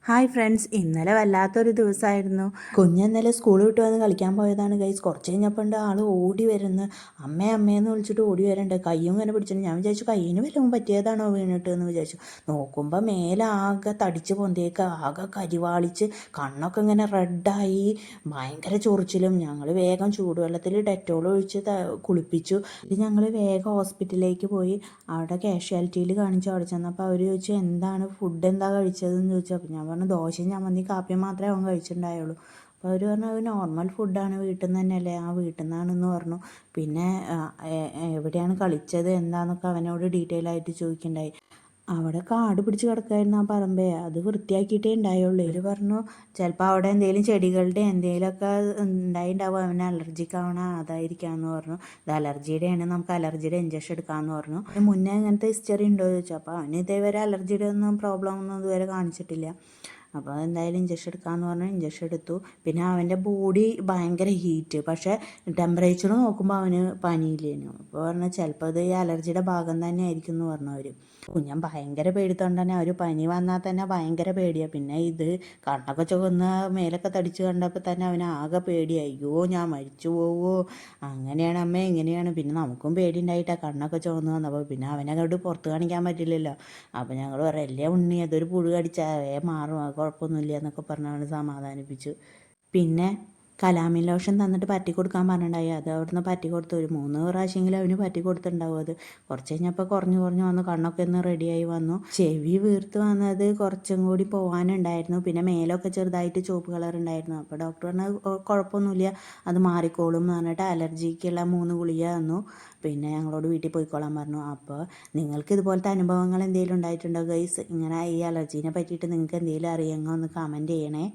Hi friends, ഇന്നലെ വല്ലാത്തൊരു ദിവസമായിരുന്നു. ഇന്നലെ സ്കൂൾ വിട്ട് വന്ന് കളിക്കാൻ പോയതാണ് ഗൈസ്. കുറച്ച് കഴിഞ്ഞപ്പോൾ ഉണ്ട് ആൾ ഓടി വരുന്നു. അമ്മയെന്ന് വിളിച്ചിട്ട് ഓടി വരുന്നുണ്ട്. കയ്യും ഇങ്ങനെ പിടിച്ചിട്ട് ഞാൻ വിചാരിച്ചു കയ്യിന് വല്ലതും പറ്റിയതാണോ വീണിട്ട് എന്ന് വിചാരിച്ചു. നോക്കുമ്പോൾ മേലാകെ തടിച്ച് പൊന്തിയേക്ക്, ആകെ കരിവാളിച്ച് കണ്ണൊക്കെ ഇങ്ങനെ റെഡായി, ഭയങ്കര ചൊറിച്ചിലും. ഞങ്ങൾ വേഗം ചൂടുവെള്ളത്തിൽ ഡെറ്റോൾ ഒഴിച്ച് കുളിപ്പിച്ചു. ഇത് ഞങ്ങൾ വേഗം ഹോസ്പിറ്റലിലേക്ക് പോയി. അവിടെ കാഷ്വാലിറ്റിയിൽ കാണിച്ചു. അവിടെ ചെന്നപ്പോൾ അവർ ചോദിച്ചു എന്താണ് ഫുഡ് എന്താ കഴിച്ചതെന്ന് ചോദിച്ചു. അപ്പോൾ ഞാൻ പറഞ്ഞു ദോശയും ചമ്മന്തി കാപ്പിയും മാത്രമേ അവൻ കഴിച്ചിട്ടുണ്ടായുള്ളൂ. അപ്പോൾ അവർ പറഞ്ഞു അത് നോർമൽ ഫുഡാണ്, വീട്ടിൽ നിന്ന് തന്നെയല്ലേ. ആ വീട്ടിൽ നിന്നാണെന്ന് പറഞ്ഞു. പിന്നെ എവിടെയാണ് കളിച്ചത് എന്താണെന്നൊക്കെ അവനോട് ഡീറ്റെയിൽ ആയിട്ട് ചോദിക്കണ്ടായി. അവിടെ കാട് പിടിച്ച് കിടക്കായിരുന്നു ആ പറമ്പേ. അത് വൃത്തിയാക്കിയിട്ടേ ഉണ്ടായുള്ളൂ. ഇവർ പറഞ്ഞു ചിലപ്പോൾ അവിടെ എന്തെങ്കിലും ചെടികളുടെ എന്തെങ്കിലുമൊക്കെ ഉണ്ടായിട്ടുണ്ടാവും, അവന് അലർജിക്ക് ആവണ അതായിരിക്കാമെന്ന് പറഞ്ഞു. ഇത് അലർജിയുടെയാണ്, നമുക്ക് അലർജിയുടെ ഇഞ്ചക്ഷൻ എടുക്കാമെന്ന് പറഞ്ഞു. മുന്നേ അങ്ങനത്തെ ഹിസ്റ്ററി ഉണ്ടോ എന്ന് ചോദിച്ചു. അപ്പോൾ അവന് ഇതേവരെ അലർജിയുടെ ഒന്നും പ്രോബ്ലം ഒന്നും ഇതുവരെ കാണിച്ചിട്ടില്ല. അപ്പോൾ എന്തായാലും ഇഞ്ചക്ഷൻ എടുക്കാമെന്ന് പറഞ്ഞാൽ ഇഞ്ചക്ഷൻ എടുത്തു. പിന്നെ അവൻ്റെ ബോഡി ഭയങ്കര ഹീറ്റ്, പക്ഷേ ടെമ്പറേച്ചർ നോക്കുമ്പോൾ അവന് പനിയില്ലേനു. അപ്പോൾ പറഞ്ഞാൽ ചിലപ്പോൾ അത് ഈ അലർജിയുടെ ഭാഗം തന്നെ ആയിരിക്കും എന്ന് പറഞ്ഞു അവർ. ഞാൻ ഭയങ്കര പേടിത്തോണ്ട് തന്നെ അവർ പനി വന്നാൽ തന്നെ ഭയങ്കര പേടിയാണ്. പിന്നെ ഇത് കണ്ണൊക്കെ ചുവന്ന് മേലൊക്കെ തടിച്ച് കണ്ടപ്പോൾ തന്നെ അവന് ആകെ പേടിയായി. അയ്യോ ഞാൻ മരിച്ചു പോവോ, അങ്ങനെയാണ് അമ്മ ഇങ്ങനെയാണ്. പിന്നെ നമുക്കും പേടി ഉണ്ടായിട്ടാണ് കണ്ണൊക്കെ ചുവന്ന് വന്നപ്പോൾ. പിന്നെ അവനെ അങ്ങോട്ട് പുറത്ത് കാണിക്കാൻ പറ്റില്ലല്ലോ. അപ്പോൾ ഞങ്ങൾ പറയാം അല്ലേ ഉണ്ണി അതൊരു പുഴു കടിച്ചാൽ മാറും, കുഴപ്പമൊന്നുമില്ല എന്നൊക്കെ പറഞ്ഞ് അവനെ സമാധാനിപ്പിച്ചു. പിന്നെ കലാമിൻ ലോഷൻ തന്നിട്ട് പറ്റി കൊടുക്കാൻ പറഞ്ഞിട്ടുണ്ടായി. അത് അവിടുന്ന് പറ്റി കൊടുത്തു. ഒരു 3 പ്രാവശ്യമെങ്കിലും അവന് പറ്റി കൊടുത്തിട്ടുണ്ടാവും. അത് കുറച്ച് കഴിഞ്ഞപ്പോൾ കുറഞ്ഞു വന്നു, കണ്ണൊക്കെ ഒന്ന് റെഡിയായി വന്നു. ചെവി വീർത്ത് വന്നത് കുറച്ചും കൂടി പോകാനുണ്ടായിരുന്നു. പിന്നെ മേലൊക്കെ ചെറുതായിട്ട് ചുവപ്പ് കളർ ഉണ്ടായിരുന്നു. അപ്പോൾ ഡോക്ടർ പറഞ്ഞാൽ കുഴപ്പമൊന്നുമില്ല, അത് മാറിക്കോളും എന്ന് പറഞ്ഞിട്ട് അലർജിക്കുള്ള 3 ഗുളിക തന്നു. പിന്നെ ഞങ്ങളോട് വീട്ടിൽ പോയിക്കോളാൻ പറഞ്ഞു. അപ്പോൾ നിങ്ങൾക്ക് ഇതുപോലത്തെ അനുഭവങ്ങൾ എന്തെങ്കിലും ഉണ്ടായിട്ടുണ്ടോ ഗൈസ്? ഇങ്ങനെ ഈ അലർജീനെ പറ്റിയിട്ട് നിങ്ങൾക്ക് എന്തെങ്കിലും അറിയാമെങ്കിൽ ഒന്ന് കമൻറ്റ് ചെയ്യണേ.